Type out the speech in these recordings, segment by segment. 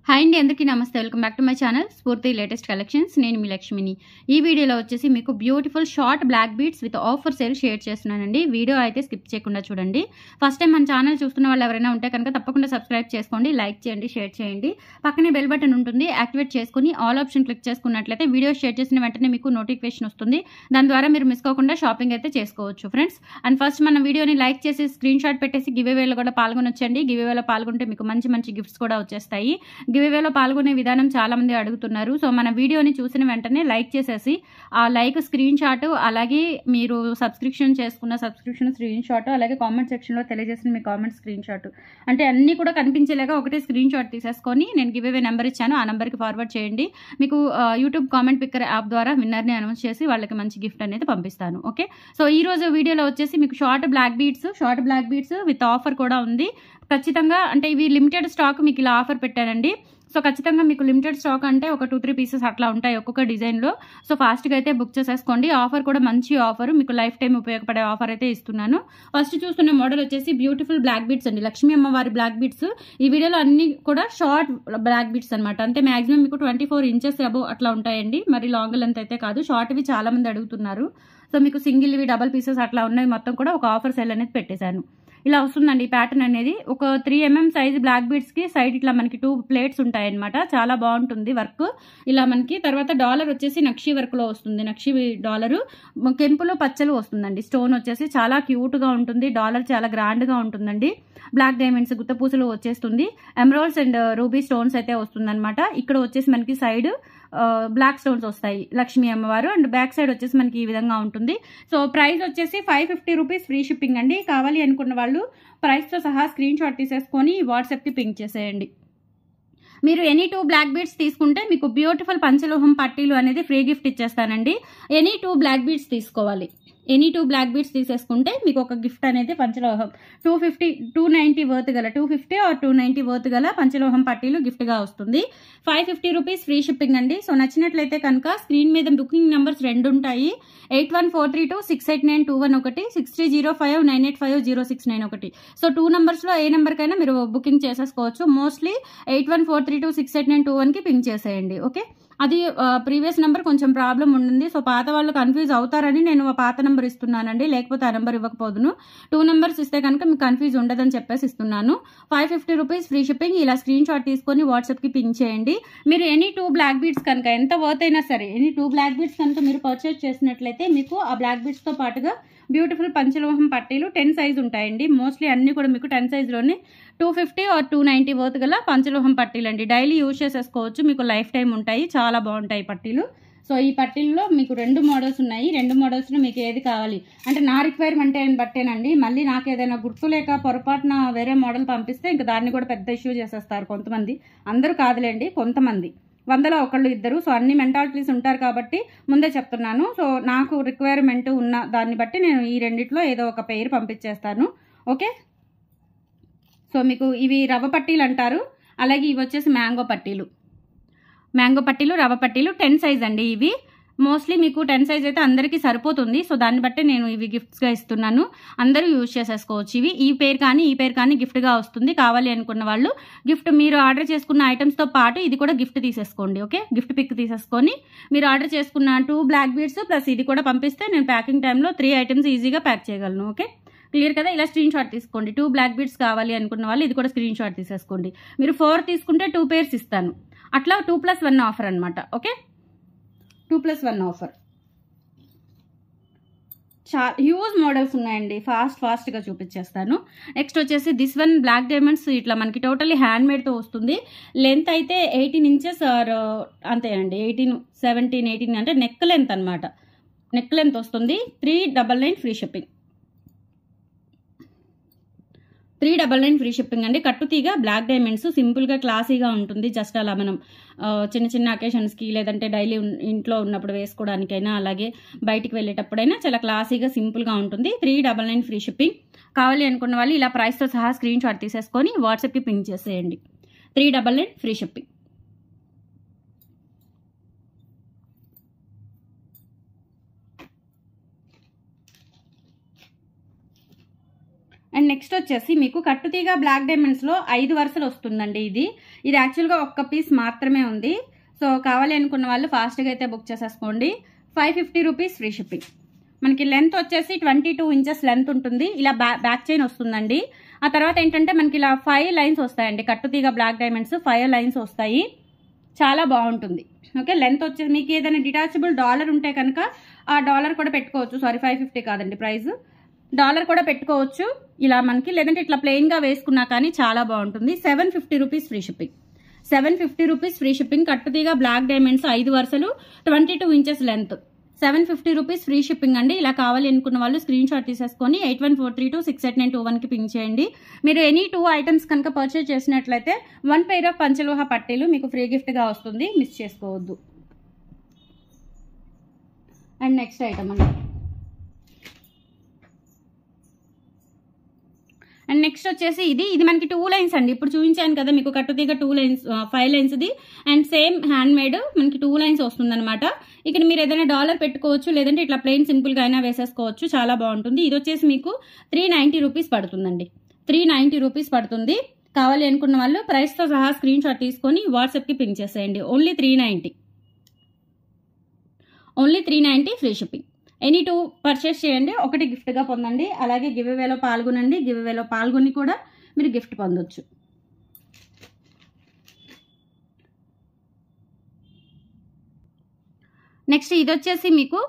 Hi అండి, అందరికీ నమస్తే. Welcome back to my channel Spoorthi latest collections. నేను మీ లక్ష్మిని. ఈ వీడియోలో వచ్చేసి మీకు beautiful short black beads with offer sale షేర్ చేస్తున్నానండి. వీడియో అయితే స్కిప్ చేయకుండా చూడండి. ఫస్ట్ టైం మన ఛానల్ చూస్తున్న వాళ్ళు ఎవరైనా ఉంటే కనుక తప్పకుండా సబ్స్క్రైబ్ చేసుకోండి, లైక్ చేయండి, షేర్ చేయండి. పక్కనే బెల్ బటన్ ఉంటుంది, యాక్టివేట్ చేసుకుని ఆల్ ఆప్షన్ క్లిక్ చేసుకున్నట్లయితే వీడియో షేర్ చేసిన వెంటనే మీకు నోటిఫికేషన్ వస్తుంది. దాని ద్వారా మీరు మిస్ కాకుండా షాపింగ్ అయితే చేసుకోవచ్చు ఫ్రెండ్స్. అండ్ ఫస్ట్ మన వీడియోని లైక్ చేసి స్క్రీన్ షాట్ పెట్టేసి గివ్ అవేలో కూడా పాల్గొనొచ్చండి. గివ్ అవేలో పాల్గొంటే మీకు మంచి మంచి గిఫ్ట్స్ కూడా వచ్చేస్తాయి. గివ్ అవేలో పాల్గొనే విధానం చాలా మంది అడుగుతున్నారు. సో మన వీడియోని చూసిన వెంటనే లైక్ చేసేసి ఆ లైక్ స్క్రీన్ షాట్, అలాగే మీరు సబ్స్క్రిప్షన్ చేసుకున్న సబ్స్క్రిప్షన్ స్క్రీన్ షాట్, అలాగే కామెంట్ సెక్షన్లో తెలియజేసిన మీ కామెంట్ స్క్రీన్ షాట్, అంటే అన్నీ కూడా కనిపించేలాగా ఒకటే స్క్రీన్ షాట్ తీసేసుకొని నేను గివ్ అవే నెంబర్ ఇచ్చాను, ఆ నెంబర్కి ఫార్వర్డ్ చేయండి. మీకు యూట్యూబ్ కామెంట్ పిక్కర్ యాప్ ద్వారా విన్నర్ని అనౌన్స్ చేసి వాళ్ళకి మంచి గిఫ్ట్ అనేది పంపిస్తాను. ఓకే, సో ఈ రోజు వీడియోలో వచ్చేసి మీకు short black beads with offer కూడా ఉంది. ఖచ్చితంగా అంటే ఇవి లిమిటెడ్ స్టాక్ మీకు ఇలా ఆఫర్ పెట్టానండి. సో ఖచ్చితంగా మీకు లిమిటెడ్ స్టాక్ అంటే ఒక 2-3 పీసెస్ అట్లా ఉంటాయి ఒక్కొక్క డిజైన్లో. సో ఫాస్ట్గా అయితే బుక్ చేసేసుకోండి. ఆఫర్ కూడా మంచి ఆఫర్, మీకు లైఫ్ టైం ఉపయోగపడే ఆఫర్ అయితే ఇస్తున్నాను. ఫస్ట్ చూస్తున్న మోడల్ వచ్చేసి బ్యూటిఫుల్ బ్లాక్ బీడ్స్ అండి, లక్ష్మీ అమ్మవారి బ్లాక్ బీడ్స్. ఈ వీడియోలో అన్ని కూడా షార్ట్ బ్లాక్ బీడ్స్ అనమాట. అంటే మాక్సిమం మీకు 24 ఇంచెస్ అబోవ్ అట్లా ఉంటాయండి. మరి లాంగ్ లెంత్ అయితే కాదు. షార్ట్వి చాలా మంది అడుగుతున్నారు. సో మీకు సింగిల్వి డబల్ పీసెస్ అట్లా ఉన్నాయి, మొత్తం కూడా ఒక ఆఫర్ సెల్ అనేది పెట్టేశాను. ఇలా వస్తుందండి ప్యాటర్న్ అనేది. ఒక 3 mm సైజ్ బ్లాక్ బీడ్స్ కి సైడ్ ఇట్లా మనకి 2 ప్లేట్స్ ఉంటాయి అనమాట. చాలా బాగుంటుంది వర్క్. ఇలా మనకి తర్వాత డాలర్ వచ్చేసి నక్షి వర్క్ లో వస్తుంది. నక్షి డాలరు కెంపులో పచ్చలు వస్తుందండి. స్టోన్ వచ్చేసి చాలా క్యూట్ గా ఉంటుంది. డాలర్ చాలా గ్రాండ్ గా ఉంటుందండి. బ్లాక్ డైమండ్స్ గుత్తపూసలు వచ్చేస్తుంది. ఎమరాల్డ్స్ అండ్ రూబీ స్టోన్స్ అయితే వస్తుందన్నమాట. ఇక్కడ వచ్చేసి మనకి సైడ్ బ్లాక్ స్టోన్స్ వస్తాయి లక్ష్మీ అమ్మవారు, అండ్ బ్యాక్ సైడ్ వచ్చేసి మనకి ఈ విధంగా ఉంటుంది. సో ప్రైస్ వచ్చేసి 550 రూపీస్ ఫ్రీ షిప్పింగ్ అండి. కావాలి అనుకున్న వాళ్ళు ప్రైస్తో సహా స్క్రీన్ షాట్ తీసేసుకొని వాట్సాప్కి పింక్ చేసేయండి. మీరు ఎనీ 2 బ్లాక్ బీడ్స్ తీసుకుంటే మీకు బ్యూటిఫుల్ పంచలోహం పట్టీలు అనేది ఫ్రీ గిఫ్ట్ ఇచ్చేస్తానండి. ఎనీ 2 బ్లాక్ బీడ్స్ తీసుకోవాలి. ఎనీ 2 బ్లాక్ బీడ్స్ తీసేసుకుంటే మీకు ఒక గిఫ్ట్ అనేది పంచలోహం 290 వర్త్ గల 250 ఆర్ 290 వర్త్ గల పంచలోహం పట్టీలు గిఫ్ట్గా వస్తుంది. 550 రూపీస్ ఫ్రీ షిప్పింగ్ అండి. సో నచ్చినట్లయితే కనుక స్క్రీన్ మీద బుకింగ్ నెంబర్స్ 2 ఉంటాయి. 8143268921 ఒకటి, 6305985069 సో 2 నెంబర్స్లో ఏ నెంబర్కైనా మీరు బుకింగ్ చేసేసుకోవచ్చు. మోస్ట్లీ 8143268921కి పింక్ చేసేయండి. ఓకే, అది ప్రీవియస్ నెంబర్ కొంచెం ప్రాబ్లం ఉంటుంది. సో పాత వాళ్ళు కన్ఫ్యూజ్ అవుతారని నేను పాత నెంబర్ ఇస్తున్నానండి, లేకపోతే ఆ నెంబర్ ఇవ్వకపోదును. 2 నెంబర్స్ ఇస్తే కనుక మీకు కన్ఫ్యూజ్ ఉండదని చెప్పేసి ఇస్తున్నాను. 550 రూపీస్ ఫ్రీ షిప్పింగ్. ఇలా స్క్రీన్ షాట్ తీసుకొని వాట్సాప్కి పింక్ చేయండి. మీరు ఎనీ 2 బ్లాక్ బీడ్స్ కనుక ఎంత వర్త్ అయినా సరే ఎనీ 2 బ్లాక్ బీడ్స్ కనుక మీరు పర్చేజ్ చేసినట్లయితే మీకు ఆ బ్లాక్ బీడ్స్తో పాటుగా బ్యూటిఫుల్ పంచలోహం పట్టీలు 10 సైజ్ ఉంటాయండి. మోస్ట్లీ అన్ని కూడా మీకు 10 సైజ్లోనే 250 ఆర్ 290 వర్త్ గల పంచలోహం పట్టీలు అండి. డైలీ యూజ్ చేసేసుకోవచ్చు, మీకు లైఫ్ టైం ఉంటాయి. చాలా బాగుంటాయి పట్టీలు. సో ఈ పట్టీల్లో మీకు 2 మోడల్స్ ఉన్నాయి. 2 మోడల్స్లో మీకు ఏది కావాలి అంటే నా రిక్వైర్మెంట్ అని బట్టేనండి. మళ్ళీ నాకు ఏదైనా గుర్తులేక పొరపాటున వేరే మోడల్ పంపిస్తే ఇంకా దాన్ని కూడా పెద్ద ఇష్యూ చేసేస్తారు కొంతమంది. అందరూ కాదులేండి, కొంతమంది, 100లో 1-2. సో అన్ని మెంటాలిటీస్ ఉంటారు కాబట్టి ముందే చెప్తున్నాను. సో నాకు రిక్వైర్మెంట్ ఉన్న దాన్ని బట్టి నేను ఈ రెండిట్లో ఏదో ఒక పెయిర్ పంపించేస్తాను. ఓకే, సో మీకు ఇవి రవ్వ పట్టీలు అంటారు. అలాగే ఇవి వచ్చేసి మ్యాంగో పట్టీలు, రవ్వ పట్టీలు 10 సైజ్ అండి. ఇవి మోస్ట్లీ మీకు 10 సైజ్ అయితే అందరికీ సరిపోతుంది. సో దాన్ని బట్టి నేను ఇవి గిఫ్ట్స్గా ఇస్తున్నాను. అందరూ యూజ్ చేసేసుకోవచ్చు. ఇవి ఈ పేరు కానీ గిఫ్ట్గా వస్తుంది. కావాలి అనుకున్న వాళ్ళు గిఫ్ట్ మీరు ఆర్డర్ చేసుకున్న ఐటమ్స్తో పాటు ఇది కూడా గిఫ్ట్ తీసేసుకోండి. ఓకే, గిఫ్ట్ పిక్ తీసేసుకొని మీరు ఆర్డర్ చేసుకున్న 2 బ్లాక్ బీడ్స్ ప్లస్ ఇది కూడా పంపిస్తే నేను ప్యాకింగ్ టైంలో 3 ఐటమ్స్ ఈజీగా ప్యాక్ చేయగలను. ఓకే, క్లియర్ కదా. ఇలా స్క్రీన్ షాట్ తీసుకోండి. 2 బ్లాక్ బీడ్స్ కావాలి అనుకున్న వాళ్ళు ఇది కూడా స్క్రీన్ షాట్ తీసేసుకోండి. మీరు 4 తీసుకుంటే 2 పేర్స్ ఇస్తాను. అట్లా 2+1 ఆఫర్ అనమాట. Okay, 2+1 offer. హ్యూజ్ మోడల్స్ ఉన్నాయండి. ఫాస్ట్గా చూపించేస్తాను. నెక్స్ట్ వచ్చేసి దిస్ వన్ బ్లాక్ డైమండ్స్. ఇట్లా మనకి టోటల్లీ హ్యాండ్ మేడ్తో వస్తుంది. లెంత్ అయితే 18 ఇంచెస్ ఆర్ అంతేనండి, 18, 17, 18 అంటే నెక్ లెంత్ అనమాట. నెక్ లెంత్ వస్తుంది. 399 ఫ్రీ షిప్పింగ్. 399 ఫ్రీ షిప్పింగ్ అండి. కట్టుతీగ బ్లాక్ డైమండ్స్, సింపుల్గా క్లాసీగా ఉంటుంది. జస్ట్ అలా మనం చిన్న చిన్న అకేషన్స్కి లేదంటే డైలీ ఇంట్లో ఉన్నప్పుడు వేసుకోవడానికైనా అలాగే బయటికి వెళ్ళేటప్పుడైనా చాలా క్లాసీగా సింపుల్గా ఉంటుంది. 399 ఫ్రీ షిప్పింగ్. కావాలి అనుకున్న వాళ్ళు ఇలా ప్రైస్తో సహా స్క్రీన్ షాట్ తీసేసుకొని వాట్సాప్కి పింక్ చేసేయండి. 399 ఫ్రీ షిప్పింగ్. అండ్ నెక్స్ట్ వచ్చేసి మీకు కట్టుతీగ బ్లాక్ డైమండ్స్లో 5 వరుసలు వస్తుందండి. ఇది యాక్చువల్గా ఒక్క పీస్ మాత్రమే ఉంది. సో కావాలి అనుకున్న వాళ్ళు ఫాస్ట్గా అయితే బుక్ చేసేసుకోండి. 550 రూపీస్ ఫ్రీ షిప్పింగ్. మనకి లెంత్ వచ్చేసి 22 ఇంచెస్ లెంత్ ఉంటుంది. ఇలా బ్యాక్ చైన్ వస్తుందండి. ఆ తర్వాత ఏంటంటే మనకి ఇలా 5 లైన్స్ వస్తాయండి. కట్టుతీగ బ్లాక్ డైమండ్స్ 5 లైన్స్ వస్తాయి. చాలా బాగుంటుంది. ఓకే, లెంత్ వచ్చేసి మీకు ఏదైనా డిటాచబుల్ డాలర్ ఉంటే కనుక ఆ డాలర్ కూడా పెట్టుకోవచ్చు. సారీ 550 కాదండి ప్రైస్, డాలర్ కూడా పెట్టుకోవచ్చు ఇలా మనకి. లేదంటే ఇట్లా ప్లెయిన్గా వేసుకున్నా కానీ చాలా బాగుంటుంది. 750 rupees free shipping. 750 rupees free shipping. కట్టుతీగ బ్లాక్ డైమండ్స్ 5 వరుసలు 22 inches length. 750 rupees free shipping అండి. ఇలా కావాలి అనుకున్న వాళ్ళు స్క్రీన్ షాట్ తీసేసుకొని 8143268921కి పింక్ చేయండి. మీరు ఎనీ 2 ఐటమ్స్ కనుక పర్చేజ్ చేసినట్లయితే 1 పెయిర్ ఆఫ్ పంచలోహ పట్టీలు మీకు ఫ్రీ గిఫ్ట్గా వస్తుంది. మిస్ చేసుకోవద్దు. అండ్ నెక్స్ట్ ఐటమ్ అండి. అండ్ నెక్స్ట్ వచ్చేసి ఇది మనకి 2 లైన్స్ అండి. ఇప్పుడు చూపించాను కదా మీకు కట్టుతీగ 2 లైన్స్ 5 లైన్స్ది అండ్ సేమ్ హ్యాండ్ మేడ్ మనకి 2 లైన్స్ వస్తుంది అనమాట. ఇక్కడ మీరు ఏదైనా డాలర్ పెట్టుకోవచ్చు, లేదంటే ఇట్లా ప్లెయిన్ సింపుల్గా అయినా వేసేసుకోవచ్చు. చాలా బాగుంటుంది. ఇది వచ్చేసి మీకు 390 రూపీస్ పడుతుందండి. 390 రూపీస్ పడుతుంది. కావాలి అనుకున్న వాళ్ళు ప్రైస్తో సహా స్క్రీన్ షాట్ తీసుకొని వాట్సాప్కి పింక్ చేసేయండి. Only 390 free shipping. Any 2 purchase చేయండి, ఒకటి గిఫ్ట్గా పొందండి. అలాగే గివ్ అవేలో పాల్గొనండి. గివ్ అవేలో పాల్గొని కూడా మీరు గిఫ్ట్ పొందొచ్చు. నెక్స్ట్ ఇది వచ్చేసి మీకు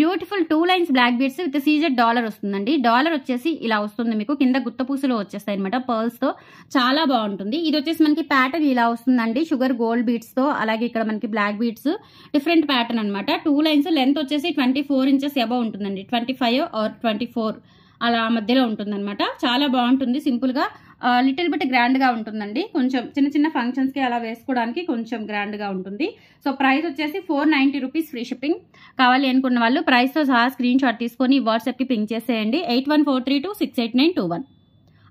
beautiful 2 lines black beads with CZ dollar వస్తుందండి. డాలర్ వచ్చేసి ఇలా వస్తుంది మీకు. కింద గుత్తపూసలు వచ్చేస్తాయి అనమాట పర్ల్స్తో. చాలా బాగుంటుంది. ఇది వచ్చేసి మనకి ప్యాటర్న్ ఇలా వస్తుందండి. షుగర్ గోల్డ్ బీడ్స్తో. అలాగే ఇక్కడ మనకి బ్లాక్ బీడ్స్ డిఫరెంట్ ప్యాటర్న్ అనమాట. 2 లైన్స్. లెంత్ వచ్చేసి 24 ఇంచెస్ అబవ్ ఉంటుందండి. 25 ఆర్ 24 అలా మధ్యలో ఉంటుందన్నమాట. చాలా బాగుంటుంది. సింపుల్గా లిటిల్ బిట్ గ్రాండ్గా ఉంటుందండి. కొంచెం చిన్న చిన్న ఫంక్షన్స్కి అలా వేసుకోవడానికి కొంచెం గ్రాండ్గా ఉంటుంది. సో ప్రైస్ వచ్చేసి 490 రూపీస్ ఫ్రీ షిప్పింగ్. కావాలి అనుకున్న వాళ్ళు ప్రైస్తో సహా స్క్రీన్ షాట్ తీసుకొని వాట్సాప్కి పింక్ చేసేయండి. 8143268921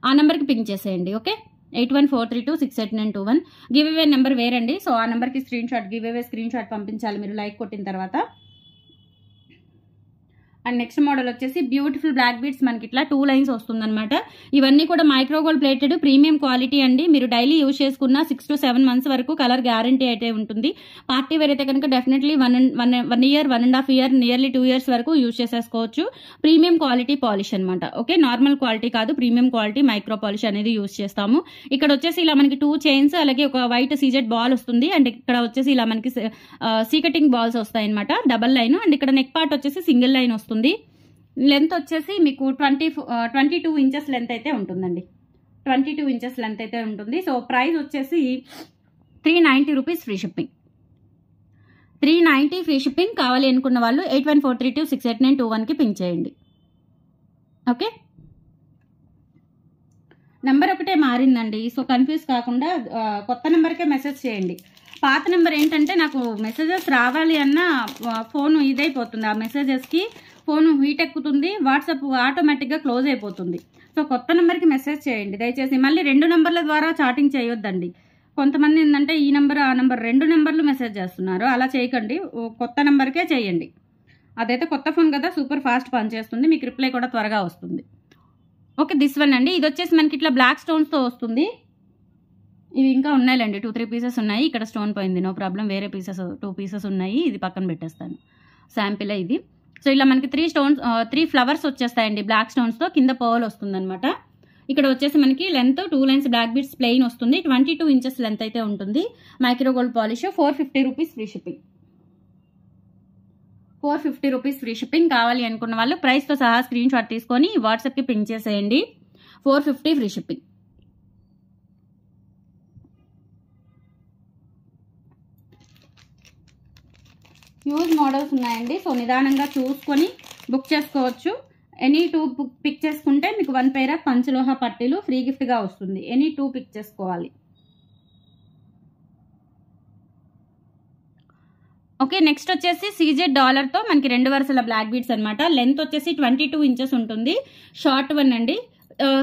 ఆ నెంబర్కి పింక్ చేసేయండి. ఓకే, 8143268921. గివ్ అవే నెంబర్ వేరండి. సో ఆ నెంబర్కి గివ్ అవే స్క్రీన్ షాట్ పంపించాలి మీరు లైక్ కొట్టిన తర్వాత. అండ్ నెక్స్ట్ మోడల్ వచ్చేసి బ్యూటిఫుల్ బ్లాక్ బీడ్స్ మనకి ఇట్లా 2 లైన్స్ వస్తుందన్నమాట. ఇవన్నీ కూడా మైక్రోగోల్డ్ ప్లేటెడ్ ప్రీమియం క్వాలిటీ అండి. మీరు డైలీ యూజ్ చేసుకున్న 6 to 7 months వరకు కలర్ గ్యారంటీ అయితే ఉంటుంది. పార్టీ వేర్ అయితే కనుక definitely 1 year 1.5 year nearly 2 years వరకు యూజ్ చేసేసుకోవచ్చు. ప్రీమియం క్వాలిటీ పాలిష్ అనమాట. ఓకే, నార్మల్ క్వాలిటీ కాదు, ప్రీమియం క్వాలిటీ మైక్రో పాలిష్ అనేది యూజ్ చేస్తాము. ఇక్కడ వచ్చేసి ఇలా మనకి 2 చైన్స్ అలాగే ఒక వైట్ సీజెడ్ బాల్ వస్తుంది. అండ్ ఇక్కడ వచ్చేసి ఇలా మనకి సీకటింగ్ బాల్స్ వస్తాయి అనమాట. Double line. అండ్ ఇక్కడ నెక్ పార్ట్ వచ్చేసి సింగిల్ లైన్ వస్తుంది. లెంత్ వచ్చేసి మీకు 22 ఇంచెస్ లెంత్ అయితే ఉంటుందండి. 22 ఇంచెస్ లెంత్ అయితే ఉంటుంది. సో ప్రైస్ వచ్చేసి 390 rupees free shipping. 390 free shipping. కావాలి అనుకున్న వాళ్ళు 8143268921కి పింక్ చేయండి. ఓకే, నెంబర్ ఒకటే మారిందండి. సో కన్ఫ్యూజ్ కాకుండా కొత్త నెంబర్కే మెసేజ్ చేయండి. పాత నెంబర్ ఏంటంటే నాకు మెసేజెస్ రావాలి అన్న ఫోన్ ఇదైపోతుంది. ఆ మెసేజెస్కి ఫోన్ హీట్ ఎక్కుతుంది. వాట్సాప్ ఆటోమేటిక్గా క్లోజ్ అయిపోతుంది. సో కొత్త నెంబర్కి మెసేజ్ చేయండి దయచేసి. మళ్ళీ 2 నెంబర్ల ద్వారా చాటింగ్ చేయొద్దండి. కొంతమంది ఏంటంటే ఈ నెంబర్ ఆ నెంబర్ 2 నెంబర్లు మెసేజ్ చేస్తున్నారు. అలా చేయకండి. కొత్త నెంబర్కే చేయండి. అదైతే కొత్త ఫోన్ కదా, సూపర్ ఫాస్ట్ పనిచేస్తుంది. మీకు రిప్లై కూడా త్వరగా వస్తుంది. ఓకే, దిస్ వన్ అండి. ఇది వచ్చేసి మనకి ఇట్లా బ్లాక్ స్టోన్స్తో వస్తుంది. ఇవి ఇంకా ఉన్నాయిలేండి, 2-3 పీసెస్ ఉన్నాయి. ఇక్కడ స్టోన్ పోయింది, నో ప్రాబ్లం. వేరే పీసెస్ 2 పీసెస్ ఉన్నాయి. ఇది పక్కన పెట్టేస్తాను, శాంపిల్ ఇది. సో ఇలా మనకి 3 ఫ్లవర్స్ వచ్చేస్తాయండి బ్లాక్ స్టోన్స్తో. కింద పర్ల్ వస్తుంది అనమాట. ఇక్కడ వచ్చేసి మనకి length 2 lines black beads plain వస్తుంది. 22 ఇంచెస్ లెంత్ అయితే ఉంటుంది. Micro gold polish. 450 rupees free shipping. 450 rupees free shipping. కావాలి అనుకున్న వాళ్ళు ప్రైస్తో సహా స్క్రీన్ షాట్ తీసుకొని వాట్సాప్కి పింక్ చేసేయండి. 450 ఫ్రీ షిప్పింగ్. హ్యూజ్ మోడల్స్ ఉన్నాయండి. సో నిదానంగా చూసుకొని బుక్ చేసుకోవచ్చు. ఎనీ 2 పిక్ చేసుకుంటే మీకు 1 పెయిర్ ఆఫ్ పంచలోహ పట్టీలు ఫ్రీ గిఫ్ట్గా వస్తుంది. ఎనీ 2 పిక్ చేసుకోవాలి. ఓకే, నెక్స్ట్ వచ్చేసి సీజెడ్ డాలర్తో మనకి 2 వరుసల బ్లాక్ బీడ్స్ అనమాట. లెంత్ వచ్చేసి 22 ఇంచెస్ ఉంటుంది. షార్ట్ వన్ అండి.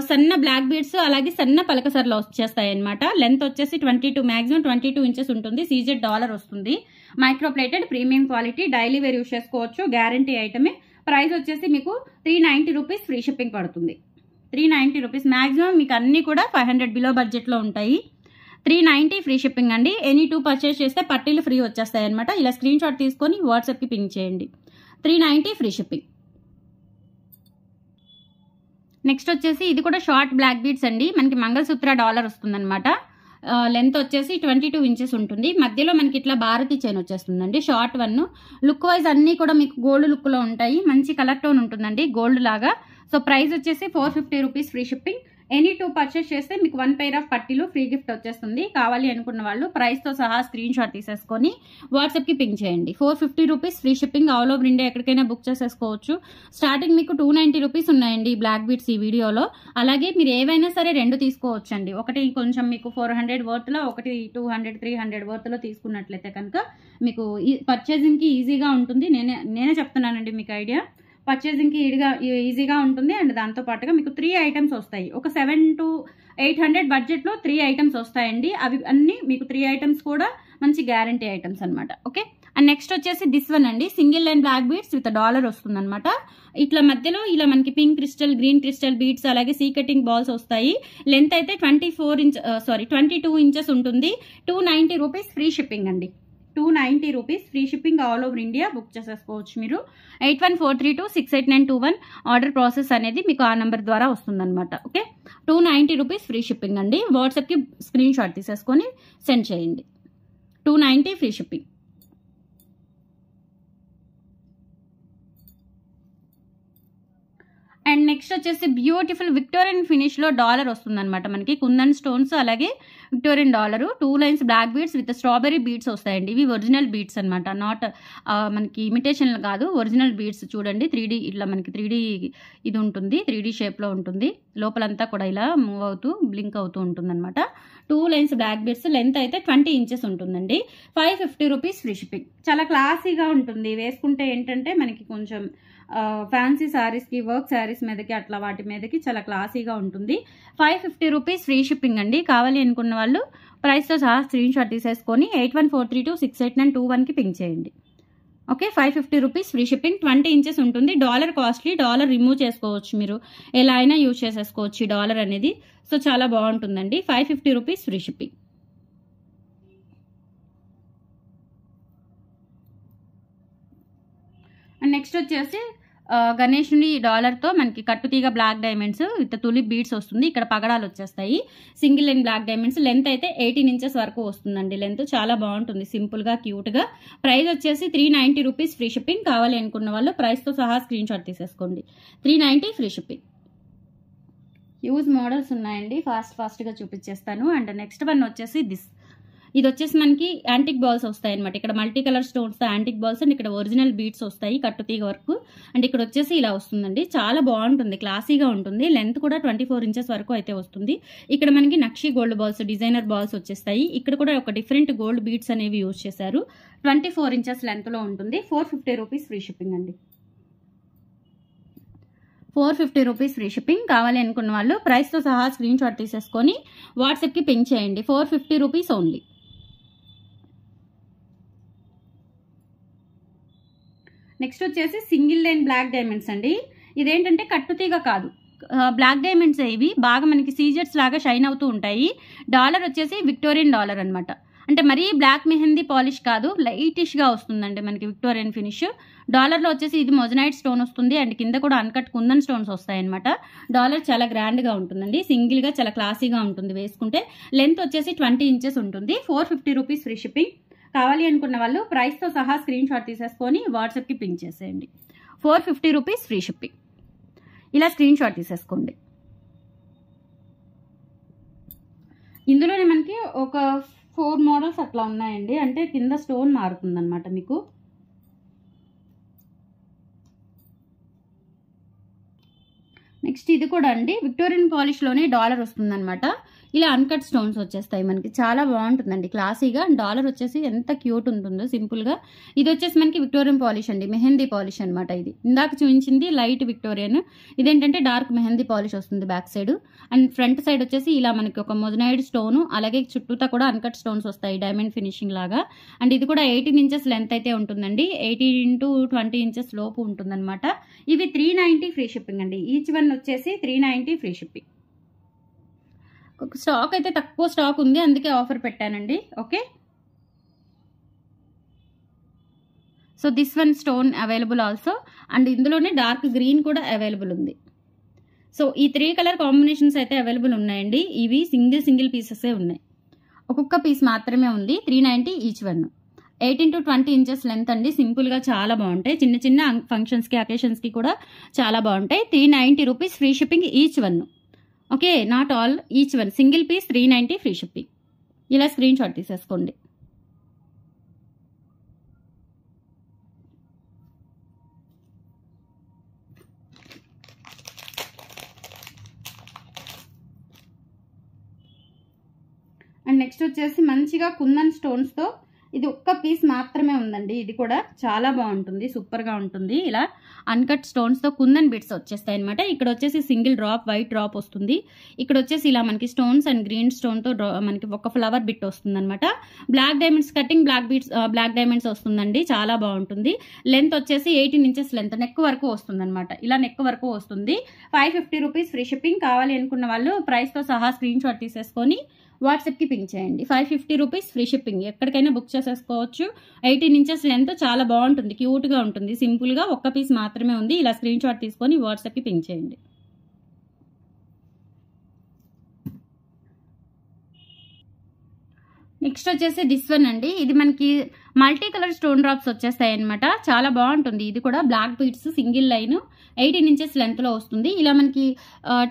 సన్న బ్లాక్ బీడ్స్ అలాగే సన్న పలకసర్లు వచ్చేస్తాయి అనమాట. లెంత్ వచ్చేసి 22 మ్యాక్సిమం 22 ఇంచెస్ ఉంటుంది. సీజెడ్ డాలర్ వస్తుంది. Micro plated premium quality. Daily wear use చేసుకోవచ్చు. గ్యారంటీ ఐటమే. ప్రైస్ వచ్చేసి మీకు 390 రూపీస్ ఫ్రీ షిప్పింగ్ పడుతుంది. 390 రూపీస్. మ్యాక్సిమం మీకు అన్నీ కూడా 500 బిలో బడ్జెట్లో ఉంటాయి. 390 ఫ్రీ షిప్పింగ్ అండి. ఎనీ 2 పర్చేస్ చేస్తే పట్టీలు ఫ్రీ వచ్చేస్తాయి అనమాట. ఇలా స్క్రీన్ షాట్ తీసుకొని వాట్సాప్కి పింక్ చేయండి. 390 ఫ్రీ షిప్పింగ్. నెక్స్ట్ వచ్చేసి ఇది కూడా షార్ట్ బ్లాక్ బీడ్స్ అండి. మనకి మంగళసూత్ర డాలర్ వస్తుందన్నమాట. లెంత్ వచ్చేసి 22 ఇంచెస్ ఉంటుంది. మధ్యలో మనకి ఇట్లా భారతీ చైన్ వచ్చేస్తుందండి. Short one. లుక్ వైజ్ అన్నీ కూడా మీకు గోల్డ్ లుక్లో ఉంటాయి. మంచి కలర్ టోన్ ఉంటుందండి గోల్డ్ లాగా. సో ప్రైస్ వచ్చేసి 450 rupees free shipping. Any 2 purchase చేస్తే మీకు 1 పెయిర్ ఆఫ్ పట్టీలు ఫ్రీ గిఫ్ట్ వచ్చేస్తుంది. కావాలి అనుకున్న వాళ్ళు ప్రైస్తో సహా స్క్రీన్ షాట్ తీసేసుకొని వాట్సాప్కి పింక్ చేయండి. 450 rupees free shipping. All over India ఎక్కడికైనా బుక్ చేసేసుకోవచ్చు. స్టార్టింగ్ మీకు 290 రూపీస్ ఉన్నాయండి బ్లాక్ బీడ్స్ ఈ వీడియోలో. అలాగే మీరు ఏవైనా సరే 2 తీసుకోవచ్చండి. ఒకటి కొంచెం మీకు 400 వర్త్లో, ఒకటి 200 300 వర్త్లో తీసుకున్నట్లయితే కనుక మీకు పర్చేజింగ్కి ఈజీగా ఉంటుంది. నేనే చెప్తున్నానండి మీకు ఐడియా. పర్చేజింగ్కి ఈజీగా ఉంటుంది. అండ్ దాంతోపాటుగా మీకు 3 ఐటమ్స్ వస్తాయి. ఒక 700 to 800 బడ్జెట్లో 3 ఐటమ్స్ వస్తాయండి. అవి అన్నీ మీకు 3 ఐటమ్స్ కూడా మంచి గ్యారంటీ ఐటమ్స్ అనమాట. ఓకే. అండ్ నెక్స్ట్ వచ్చేసి దిస్ వన్ అండి. Single line black beads with dollar వస్తుందన్నమాట. ఇట్లా మధ్యలో ఇలా మనకి pink crystal, green crystal beads, అలాగే సీ కటింగ్ బాల్స్ వస్తాయి. లెంత్ అయితే 22 ఇంచెస్ ఉంటుంది. 290 రూపీస్ ఫ్రీ షిప్పింగ్ అండి. 290 rupees free shipping. All over India book చేసేసుకోవచ్చు మీరు. 8143268921 ఆర్డర్ ప్రాసెస్ అనేది మీకు ఆ నెంబర్ ద్వారా వస్తుందన్నమాట. ఓకే. 290 రూపీస్ ఫ్రీ షిప్పింగ్ అండి. వాట్సాప్కి స్క్రీన్ షాట్ తీసేసుకొని సెండ్ చేయండి. 290 ఫ్రీ షిప్పింగ్. అండ్ నెక్స్ట్ వచ్చేసి బ్యూటిఫుల్ విక్టోరియన్ ఫినిష్లో డాలర్ వస్తుందన్నమాట. మనకి కుందన్ స్టోన్స్, అలాగే Victorian dollar, 2 lines black beads with strawberry beads వస్తాయండి. ఇవి ఒరిజినల్ బీడ్స్ అనమాట. నాట్ మనకి ఇమిటేషన్ కాదు, ఒరిజినల్ బీడ్స్. చూడండి 3D ఇట్లా మనకి 3D ఇది ఉంటుంది. 3D షేప్లో ఉంటుంది. లోపలంతా కూడా ఇలా మూవ్ అవుతూ బ్లింక్ అవుతూ ఉంటుంది అనమాట. 2 లైన్స్ బ్లాక్ బీడ్స్. లెంత్ అయితే 20 ఇంచెస్ ఉంటుందండి. 550 రూపీస్ ఫ్రీ షిప్పింగ్. చాలా క్లాసీగా ఉంటుంది. వేసుకుంటే ఏంటంటే మనకి కొంచెం ఫ్యాన్సీ శారీస్కి, వర్క్ శారీస్ మీదకి, అట్లా వాటి మీదకి చాలా క్లాసీగా ఉంటుంది. 550 రూపీస్ ఫ్రీ షిప్పింగ్ అండి. కావాలి అనుకున్న వాళ్ళు ప్రైస్తో సహా స్క్రీన్ షాట్ తీసేసుకొని 8143268921కి పింక్ చేయండి. Okay. 550 rupees free shipping. 20 inches ఉంటుంది. Dollar costly. డాలర్ రిమూవ్ చేసుకోవచ్చు మీరు. ఎలా అయినా యూజ్ చేసేసుకోవచ్చు ఈ డాలర్ అనేది. సో చాలా బాగుంటుందండి. 550 rupees free shipping. And next వచ్చేసి గణేషుని డాలర్తో మనకి కట్టుతీగ black diamonds with tulip beads వస్తుంది. ఇక్కడ పగడాలు వచ్చేస్తాయి. Single line black diamonds. Length అయితే 18 ఇంచెస్ వరకు వస్తుందండి. లెంత్ చాలా బాగుంటుంది. సింపుల్గా, క్యూట్గా. ప్రైస్ వచ్చేసి 390 రూపీస్ ఫ్రీ షిప్పింగ్. కావాలి అనుకున్న వాళ్ళు ప్రైస్తో సహా స్క్రీన్ షాట్ తీసేసుకోండి. 390 ఫ్రీ షిప్పింగ్. యూజ్ మోడల్స్ ఉన్నాయండి. ఫాస్ట్గా చూపించేస్తాను. అండ్ నెక్స్ట్ వన్ వచ్చేసి ఇది వచ్చేసి మనకి యాంటిక్ బాల్స్ వస్తాయి అనమాట. ఇక్కడ మల్టీ కలర్ స్టోన్స్తో యాంటిక్ బాల్స్, అండ్ ఇక్కడ ఒరిజినల్ బీడ్స్ వస్తాయి కట్టుతీగ వరకు. అండ్ ఇక్కడ వచ్చేసి ఇలా వస్తుందండి. చాలా బాగుంటుంది. క్లాసీగా ఉంటుంది. లెంత్ కూడా 24 ఇంచెస్ వరకు అయితే వస్తుంది. ఇక్కడ మనకి నక్షి గోల్డ్ బాల్స్, డిజైనర్ బాల్స్ వచ్చేస్తాయి. ఇక్కడ కూడా ఒక డిఫరెంట్ గోల్డ్ బీడ్స్ అనేవి యూజ్ చేశారు. 24 ఇంచెస్ లెంత్లో ఉంటుంది. 450 రూపీస్ ఫ్రీ షిప్పింగ్ అండి. 450 రూపీస్ ఫ్రీ షిప్పింగ్. కావాలి అనుకున్న వాళ్ళు ప్రైస్తో సహా స్క్రీన్ షాట్ తీసేసుకొని వాట్సాప్కి పింక్ చేయండి. 450 రూపీస్ ఓన్లీ. నెక్స్ట్ వచ్చేసి సింగిల్ లైన్ బ్లాక్ డైమండ్స్ అండి. ఇదేంటంటే కట్టుతీగ కాదు, బ్లాక్ డైమండ్స్. ఇవి బాగా మనకి సీజర్స్ లాగా షైన్ అవుతూ ఉంటాయి. డాలర్ వచ్చేసి విక్టోరియన్ డాలర్ అనమాట. అంటే మరీ బ్లాక్ మెహందీ పాలిష్ కాదు, లైటిష్గా వస్తుందండి మనకి విక్టోరియన్ ఫినిష్. డాలర్లో వచ్చేసి ఇది మొజనైట్ స్టోన్ వస్తుంది. అండ్ కింద కూడా అన్కట్ కుందన్ స్టోన్స్ వస్తాయన్నమాట. డాలర్ చాలా గ్రాండ్గా ఉంటుందండి. సింగిల్గా చాలా క్లాసీగా ఉంటుంది వేసుకుంటే. లెంత్ వచ్చేసి 20 ఇంచెస్ ఉంటుంది. 450 రూపీస్ ఫ్రీ షిప్పింగ్. కావాలి అనుకున్న వాళ్ళు ప్రైస్తో సహా స్క్రీన్ షాట్ తీసేసుకొని వాట్సాప్కి పింక్ చేసేయండి. 450 రూపీస్ ఫ్రీ షిప్పింగ్. ఇలా స్క్రీన్ షాట్ తీసేసుకోండి. ఇందులోనే మనకి ఒక 4 మోడల్స్ అట్లా ఉన్నాయండి. అంటే కింద స్టోన్ మారుతుందన్నమాట మీకు. నెక్స్ట్ ఇది కూడా అండి విక్టోరియన్ పాలిష్లోనే డాలర్ వస్తుందన్నమాట. ఇలా అన్కట్ స్టోన్స్ వచ్చేస్తాయి మనకి. చాలా బాగుంటుందండి క్లాసీగా. డాలర్ వచ్చేసి ఎంత క్యూట్ ఉంటుందో సింపుల్గా. ఇది వచ్చేసి మనకి విక్టోరియన్ పాలిష్ అండి, మెహందీ పాలిష్ అనమాట. ఇది ఇందాక చూపించింది లైట్ విక్టోరియన్, ఇదేంటంటే డార్క్ మెహందీ పాలిష్ వస్తుంది back side. And front side వచ్చేసి ఇలా మనకి ఒక మొజనైడ్ స్టోన్, అలాగే చుట్టూతా కూడా అన్కట్ స్టోన్స్ వస్తాయి డైమండ్ ఫినిషింగ్ లాగా. అండ్ ఇది కూడా 18 ఇంచెస్ లెంత్ అయితే ఉంటుందండి, 18 to 20 ఇంచెస్ లోపు ఉంటుందన్నమాట. ఇవి 390 ఫ్రీ షిప్పింగ్ అండి. ఈచ్ వన్ వచ్చేసి 390 ఫ్రీ షిప్పింగ్. స్టాక్ అయితే తక్కువ స్టాక్ ఉంది, అందుకే ఆఫర్ పెట్టానండి. Okay, so this one stone available also. And ఇందులోనే డార్క్ గ్రీన్ కూడా అవైలబుల్ ఉంది. సో ఈ 3 కలర్ కాంబినేషన్స్ అయితే అవైలబుల్ ఉన్నాయండి. ఇవి సింగిల్ పీసెసే ఉన్నాయి, ఒక్కొక్క పీస్ మాత్రమే ఉంది. 390 each one. 18 to 20 inches length అండి. సింపుల్గా చాలా బాగుంటాయి, చిన్న చిన్న ఫంక్షన్స్కి అకేషన్స్కి కూడా చాలా బాగుంటాయి. 390 rupees free shipping each one. Okay, not all, each one single piece 390 free shipping. ఇలా స్క్రీన్ షాట్ తీసేసుకోండి. అండ్ నెక్స్ట్ వచ్చేసి మంచిగా కుందన్ స్టోన్స్తో ఇది ఒక్క పీస్ మాత్రమే ఉందండి. ఇది కూడా చాలా బాగుంటుంది, సూపర్గా ఉంటుంది. ఇలా అన్కట్ స్టోన్స్తో కుందన్ బిట్స్ వచ్చేస్తాయి అనమాట. ఇక్కడ వచ్చేసి సింగిల్ డ్రాప్, వైట్ డ్రాప్ వస్తుంది. ఇక్కడ వచ్చేసి ఇలా మనకి స్టోన్స్ అండ్ గ్రీన్ స్టోన్తో మనకి ఒక ఫ్లవర్ బిట్ వస్తుంది అనమాట. Black diamonds cutting, black diamonds వస్తుందండి, చాలా బాగుంటుంది. లెంత్ వచ్చేసి 18 ఇంచెస్ లెంత్, నెక్ వరకు వస్తుంది అనమాట. ఇలా నెక్ వరకు వస్తుంది. 550 రూపీస్ ఫ్రీ షిప్పింగ్. కావాలి అనుకున్న వాళ్ళు ప్రైస్తో సహా స్క్రీన్ షాట్ తీసేసుకొని వాట్సాప్కి పింక్ చేయండి. 550 రూపీస్ ఫ్రీ షిప్పింగ్. ఎక్కడికైనా బుక్ చేసేసుకోవచ్చు. 18 ఇంచెస్ లెంత్, చాలా బాగుంటుంది, క్యూట్గా ఉంటుంది. సింపుల్గా ఒక్క పీస్ మాత్రమే ఉంది. ఇలా స్క్రీన్ షాట్ తీసుకొని వాట్సాప్కి పింక్ చేయండి. నెక్స్ట్ వచ్చేసి దిస్ వన్ అండి. ఇది మనకి మల్టీ కలర్ స్టోన్ డ్రాప్స్ వచ్చేస్తాయి అనమాట. చాలా బాగుంటుంది. ఇది కూడా black beads single line, 18 inches లెంత్లో వస్తుంది. ఇలా మనకి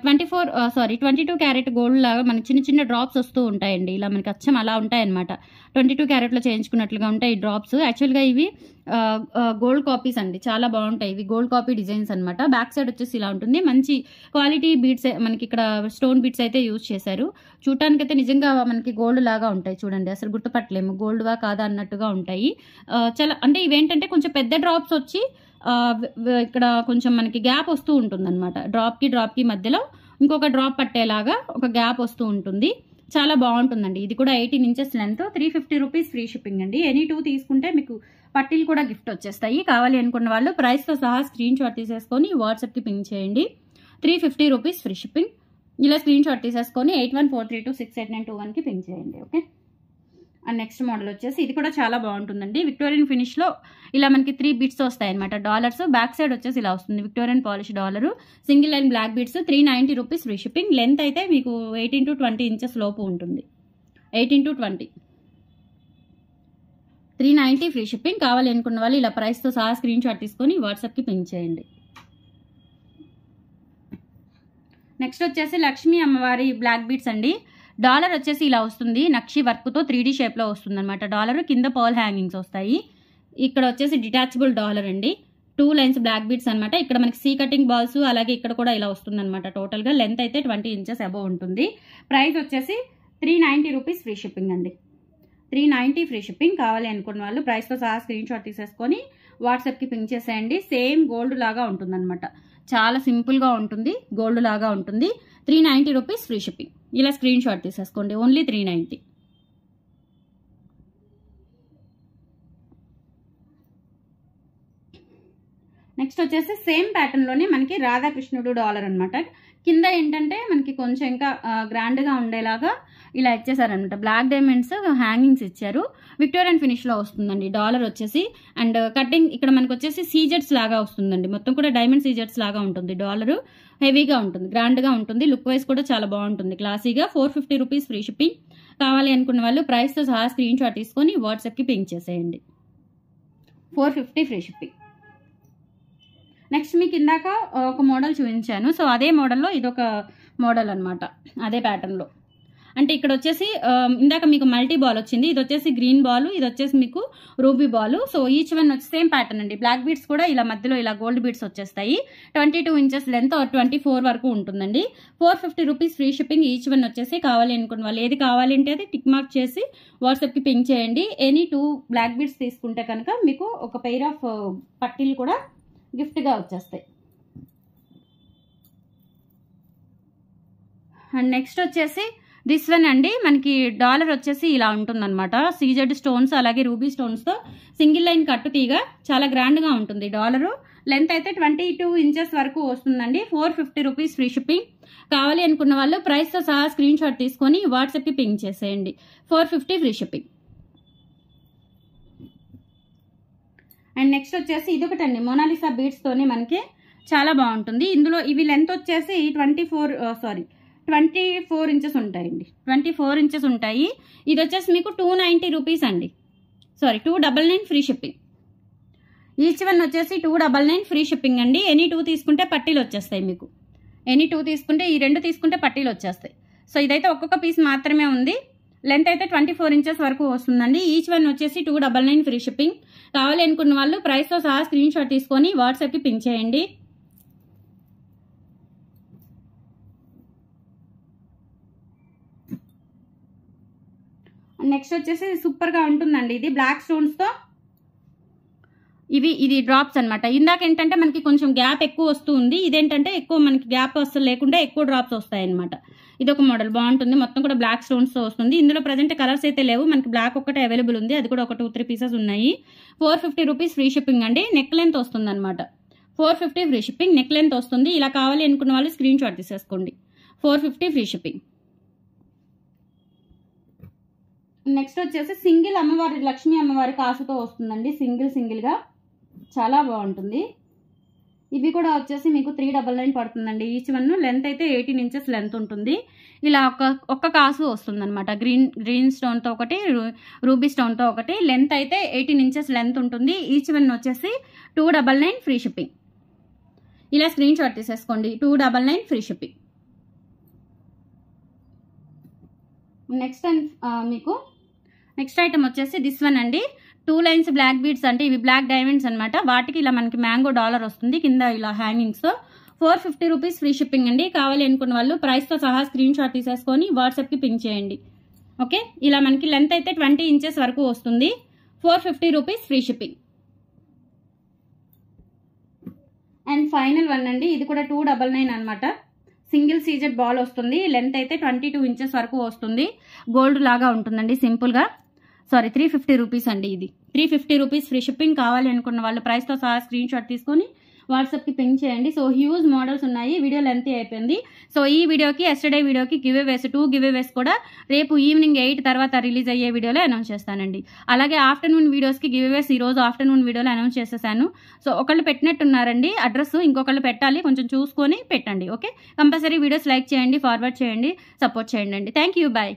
22 క్యారెట్ గోల్డ్ లాగా మనకి చిన్న చిన్న డ్రాప్స్ వస్తూ ఉంటాయండి. ఇలా మనకి అచ్చం అలా ఉంటాయి అనమాట. 22 క్యారెట్లో చేయించుకున్నట్లుగా ఉంటాయి ఈ డ్రాప్స్. యాక్చువల్గా ఇవి గోల్డ్ కాపీస్ అండి, చాలా బాగుంటాయి. ఇవి గోల్డ్ కాపీ డిజైన్స్ అనమాట. బ్యాక్ సైడ్ వచ్చేసి ఇలా ఉంటుంది. మంచి క్వాలిటీ బీడ్స్ మనకి ఇక్కడ స్టోన్ బీడ్స్ అయితే యూజ్ చేశారు. చూడటానికైతే నిజంగా మనకి గోల్డ్ లాగా ఉంటాయి. చూడండి, అసలు గుర్తుపట్టలేము గోల్డ్వా కాదా అన్నట్టుగా ఉంటాయి. చాలా అంటే ఇవేంటంటే కొంచెం పెద్ద డ్రాప్స్ వచ్చి ఇక్కడ కొంచెం మనకి గ్యాప్ వస్తూ ఉంటుంది అనమాట. డ్రాప్కి మధ్యలో ఇంకొక డ్రాప్ పట్టేలాగా ఒక గ్యాప్ వస్తూ ఉంటుంది. చాలా బాగుంటుందండి. ఇది కూడా 18 inches length, 350 rupees free shipping అండి. ఎనీ 2 తీసుకుంటే మీకు పట్టీలు కూడా గిఫ్ట్ వచ్చేస్తాయి. కావాలి అనుకున్న వాళ్ళు ప్రైస్తో సహా స్క్రీన్ షాట్ తీసేసుకొని వాట్సాప్కి పింక్ చేయండి. 350 రూపీస్ ఫ్రీ షిప్పింగ్. ఇలా స్క్రీన్ షాట్ తీసేసుకొని 8143268921కి పింక్ చేయండి. ఓకే, అండ్ నెక్స్ట్ మోడల్ వచ్చేసి ఇది కూడా చాలా బాగుంటుందండి. విక్టోరియన్ ఫినిష్లో ఇలా మనకి 3 బిట్స్ వస్తాయి అనమాట, డాలర్స్. బ్యాక్ సైడ్ వచ్చేసి ఇలా వస్తుంది, Victorian polish dollar, single line black bits. 390 rupees free shipping. Length అయితే మీకు 18 to 20 ఇంచెస్ లోపు ఉంటుంది. 18 to 20, 390 ఫ్రీ షిప్పింగ్. కావాలి అనుకున్న వాళ్ళు ఇలా ప్రైస్తో సహా స్క్రీన్ షాట్ తీసుకొని వాట్సాప్కి పింక్ చేయండి. నెక్స్ట్ వచ్చేసి లక్ష్మీ అమ్మవారి బ్లాక్ బీడ్స్ అండి. డాలర్ వచ్చేసి ఇలా వస్తుంది, నక్షి వర్క్తో 3D షేప్లో వస్తుంది అనమాట. డాలర్ కింద పర్ల్ హ్యాంగింగ్స్ వస్తాయి. ఇక్కడ వచ్చేసి డిటాచబుల్ డాలర్ అండి. 2 లైన్స్ బ్లాక్ బీడ్స్ అనమాట. ఇక్కడ మనకి సీ కటింగ్ బాల్స్, అలాగే ఇక్కడ కూడా ఇలా వస్తుంది అనమాట. టోటల్గా లెంత్ అయితే 20 ఇంచెస్ అబోవ్ ఉంటుంది. ప్రైస్ వచ్చేసి 390 రూపీస్ ఫ్రీ షిప్పింగ్ అండి. 390 ఫ్రీ షిప్పింగ్. కావాలి అనుకున్న వాళ్ళు ప్రైస్తో సహా స్క్రీన్ షాట్ తీసేసుకొని వాట్సాప్కి పింక్ చేసేయండి. సేమ్ గోల్డ్ లాగా ఉంటుంది అనమాట. చాలా సింపుల్గా ఉంటుంది, గోల్డ్ లాగా ఉంటుంది. 390 రూపీస్ ఫ్రీ షిప్పింగ్. ఇలా స్క్రీన్ షాట్ తీసేసుకోండి. ఓన్లీ 390. నెక్స్ట్ వచ్చేసి సేమ్ ప్యాటర్న్లోనే మనకి రాధాకృష్ణుడు డాలర్ అనమాట. కింద ఏంటంటే మనకి కొంచెం ఇంకా గ్రాండ్గా ఉండేలాగా ఇలా ఇచ్చేసారనమాట. బ్లాక్ డైమండ్స్ హ్యాంగింగ్స్ ఇచ్చారు. విక్టోరియన్ ఫినిష్లో వస్తుందండి డాలర్ వచ్చేసి. అండ్ కటింగ్ ఇక్కడ మనకు వచ్చేసి సీజెట్స్ లాగా వస్తుందండి. మొత్తం కూడా డైమండ్ సీజెట్స్ లాగా ఉంటుంది. డాలరు హెవీగా ఉంటుంది, గ్రాండ్గా ఉంటుంది. లుక్ వైజ్ కూడా చాలా బాగుంటుంది, క్లాసీగా. 450 రూపీస్ ఫ్రీ షిప్పింగ్. కావాలి అనుకున్న వాళ్ళు ప్రైస్తో సహా స్క్రీన్ షాట్ తీసుకొని వాట్సాప్కి పింక్ చేసేయండి. 450 ఫ్రీ షిప్పింగ్. నెక్స్ట్ మీకు ఇందాక ఒక మోడల్ చూపించాను. సో అదే మోడల్లో ఇదొక మోడల్ అనమాట, అదే ప్యాటర్న్లో. అంటే ఇక్కడ వచ్చేసి ఇందాక మీకు మల్టీ బాల్ వచ్చింది, ఇది వచ్చేసి గ్రీన్ బాల్, ఇది వచ్చేసి మీకు ruby ball. So each one వచ్చి సేమ్ ప్యాటర్న్ అండి. బ్లాక్ బీడ్స్ కూడా ఇలా మధ్యలో ఇలా గోల్డ్ బీడ్స్ వచ్చేస్తాయి. 22 ఇంచెస్ లెంత్ 24 వరకు ఉంటుందండి. 450 rupees free shipping. Each one వచ్చేసి కావాలి అనుకున్న వాళ్ళు ఏది కావాలి అంటే అది టిక్ మార్క్ చేసి వాట్సాప్కి పింక్ చేయండి. ఎనీ 2 బ్లాక్ బీడ్స్ తీసుకుంటే కనుక మీకు ఒక పెయిర్ ఆఫ్ పట్టీలు కూడా గిఫ్ట్గా వచ్చేస్తాయి. అండ్ నెక్స్ట్ వచ్చేసి దిస్ వన్ అండి. మనకి డాలర్ వచ్చేసి ఇలా ఉంటుందన్నమాట. సీజెడ్ స్టోన్స్ అలాగే రూబీ స్టోన్స్తో సింగిల్ లైన్ కట్టు తీగ చాలా గ్రాండ్గా ఉంటుంది. డాలరు లెంత్ అయితే 22 ఇంచెస్ వరకు వస్తుందండి. 450 రూపీస్ ఫ్రీ షిప్పింగ్. కావాలి అనుకున్న వాళ్ళు ప్రైస్తో సహా స్క్రీన్ షాట్ తీసుకొని వాట్సాప్కి పింక్ చేసేయండి. 450 ఫ్రీ షిప్పింగ్. అండ్ నెక్స్ట్ వచ్చేసి ఇదొకటండి, మొనాలిసా బీడ్స్తోనే మనకి చాలా బాగుంటుంది. ఇందులో ఇవి లెంత్ వచ్చేసి 24 ఇంచెస్ ఉంటాయండి. 24 ఇంచెస్ ఉంటాయి. ఇది వచ్చేసి మీకు 290 రూపీస్ అండి. 299 ఫ్రీ షిప్పింగ్. ఈచ్ వన్ వచ్చేసి 299 ఫ్రీ షిప్పింగ్ అండి. ఎనీ 2 తీసుకుంటే పట్టీలు వచ్చేస్తాయి మీకు. ఎనీ 2 తీసుకుంటే ఈ 2 తీసుకుంటే పట్టీలు వచ్చేస్తాయి. సో ఇదైతే ఒక్కొక్క పీస్ మాత్రమే ఉంది. లెంత్ అయితే 24 ఇంచెస్ వరకు వస్తుందండి. ఈచ్ వన్ వచ్చేసి 299 ఫ్రీ షిప్పింగ్. కావాలి అనుకున్న వాళ్ళు ప్రైస్తో సహా స్క్రీన్ షాట్ తీసుకొని వాట్సాప్కి పింక్ చేయండి. నెక్స్ట్ వచ్చేసి సూపర్గా ఉంటుందండి. ఇది బ్లాక్ స్టోన్స్తో ఇది డ్రాప్స్ అనమాట. ఇందాక ఏంటంటే మనకి కొంచెం గ్యాప్ ఎక్కువ వస్తూ ఉంది. ఇదేంటంటే ఎక్కువ మనకి గ్యాప్ అసలు లేకుండా ఎక్కువ డ్రాప్స్ వస్తాయి అనమాట. ఇది ఒక మోడల్ బాగుంటుంది. మొత్తం కూడా బ్లాక్ స్టోన్స్తో వస్తుంది. ఇందులో ప్రజెంట్ కలర్స్ అయితే లేవు, మనకి బ్లాక్ ఒకటే అవైలబుల్ ఉంది. అది కూడా ఒక 2-3 పీసెస్ ఉన్నాయి. 450 రూపీస్ ఫ్రీ షిప్పింగ్ అండి. నెక్ లెంత్ వస్తుంది అనమాట. 450 ఫ్రీ షిప్పింగ్. నెక్ లెంత్ వస్తుంది. ఇలా కావాలి అనుకున్న వాళ్ళు స్క్రీన్ షాట్ తీసేసుకోండి. 450 ఫ్రీ షిప్పింగ్. నెక్స్ట్ వచ్చేసి సింగిల్ అమ్మవారి లక్ష్మీ అమ్మవారి కాసుతో వస్తుందండి. సింగిల్గా చాలా బాగుంటుంది. ఇవి కూడా వచ్చేసి మీకు 399 పడుతుందండి. ఈచ్ వన్ లెంత్ అయితే 18 ఇంచెస్ లెంత్ ఉంటుంది. ఇలా ఒక్క కాసు వస్తుంది అనమాట. గ్రీన్ స్టోన్తో ఒకటి, రూబీ స్టోన్తో ఒకటి. లెంత్ అయితే 18 ఇంచెస్ లెంత్ ఉంటుంది. ఈచ్ వన్ వచ్చేసి 299 ఫ్రీ షిప్పింగ్. ఇలా స్క్రీన్ షాట్ తీసేసుకోండి. 299 ఫ్రీ షిప్పింగ్. నెక్స్ట్ ఐటమ్ వచ్చేసి దిస్ వన్ అండి. 2 లైన్స్ బ్లాక్ బీడ్స్, అంటే ఇవి బ్లాక్ డైమండ్స్ అనమాట. వాటికి ఇలా మనకి మ్యాంగో డాలర్ వస్తుంది కింద ఇలా హ్యాంగింగ్స్తో. 450 రూపీస్ ఫ్రీ షిప్పింగ్ అండి. కావాలి అనుకున్న వాళ్ళు ప్రైస్తో సహా స్క్రీన్ షాట్ తీసేసుకొని వాట్సాప్కి పింక్ చేయండి. ఓకే, ఇలా మనకి లెంత్ అయితే 20 ఇంచెస్ వరకు వస్తుంది. 450 rupees free shipping. And final one అండి. ఇది కూడా 299 అనమాట. సింగిల్ సీజెడ్ బాల్ వస్తుంది. లెంత్ అయితే 22 ఇంచెస్ వరకు వస్తుంది. గోల్డ్ లాగా ఉంటుందండి సింపుల్గా. 350 రూపీస్ అండి. ఇది 350 రూపీస్ ఫ్రీ షిప్పింగ్. కావాలి అనుకున్న వాళ్ళు ప్రైస్తో సహా స్క్రీన్ షాట్ తీసుకొని వాట్సాప్కి పింక్ చేయండి. సో హ్యూజ్ మోడల్స్ ఉన్నాయి. వీడియో లెంత్ అయిపోయింది. సో ఈ వీడియోకి ఎస్టర్డే వీడియోకి గివ్అవేస్ 2 గివ్అవేస్ కూడా రేపు ఈవినింగ్ 8 తర్వాత రిలీజ్ అయ్యే వీడియోలో అనౌన్స్ చేస్తానండి. అలాగే ఆఫ్టర్నూన్ వీడియోస్కి గివ్అవేస్ ఈరోజు ఆఫ్టర్నూన్ వీడియోలో అనౌన్స్ చేసేసాను. సో ఒకళ్ళు పెట్టినట్టున్నారండి అడ్రస్, ఇంకొకళ్ళు పెట్టాలి. కొంచెం చూసుకొని పెట్టండి. ఓకే, కంపల్సరీ వీడియోస్ లైక్ చేయండి, ఫార్వర్డ్ చేయండి, సపోర్ట్ చేయండి అండి. Thank you, bye.